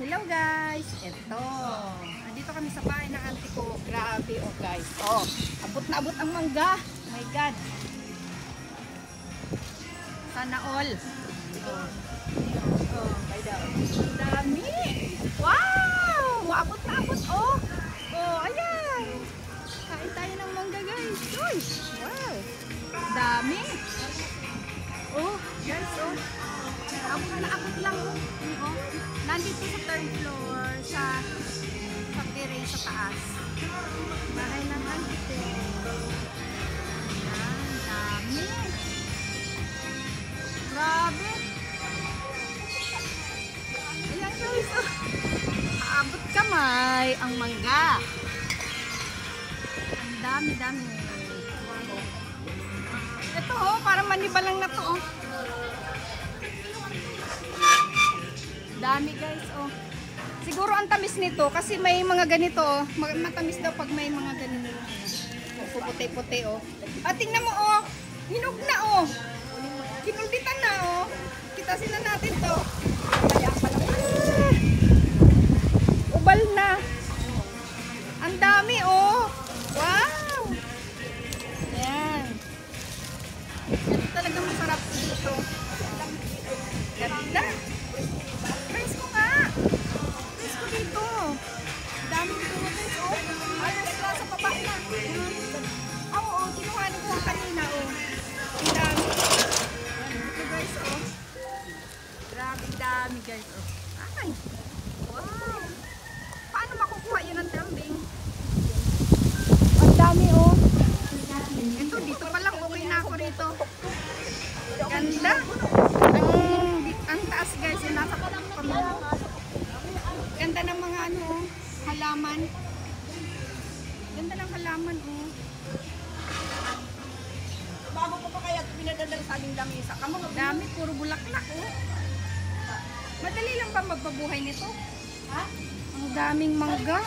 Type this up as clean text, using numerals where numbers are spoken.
Hello guys, eto. Nandito kami sa bahay ng auntie ko. Grabe oh guys. Oh, abot na abot ang mangga. My God. Sana all. Oh. Oh, dami. Wow! Maabot na abot oh. Oh, ayan. Kain tayo ng mangga guys. Uy, wow. Dami. Oh, guys oh. Abot lang oh. Oh. Nandito sa third floor sa terrace sa taas. Bahay ng auntie ko. Ayan, dami. Grabe. Ayan guys. Oh. Aabot kamay ang mangga. Ang dami-dami. Ito oh, parang manibalang na to oh. Dami guys oh. Siguro ang tamis nito kasi may mga ganito oh. Matamis daw pag may mga ganito. Puti-puti oh. At tingnan mo oh. Hinog na oh. Kinulditan na oh. Kitasin na natin to. Ubal na. Ang dami oh. Wow. Ayan. Ito talagang masarap dito. Ganda. Price ko nga. Price ko dito. Dami dito guys oh. Alas na sa baba na. Oo, kinuhanin ko kanina oh. Ang dami. Ito guys oh. Grabe dami guys oh. Ay. Wow. Paano makukuha yun ang dambing? Ang dami oh. Ito dito pa lang okay na ako rito. Ganda. Ang taas guys, yung nasa palang kami. Ganda ng mga ano oh, halaman. Ganda ng halaman oh. Bago ko pa kaya pinadadala sa aming lamesa. Dami, puro bulaklak oh. Madali lang ba magbabuhay nito? Ha? Ang daming mangga.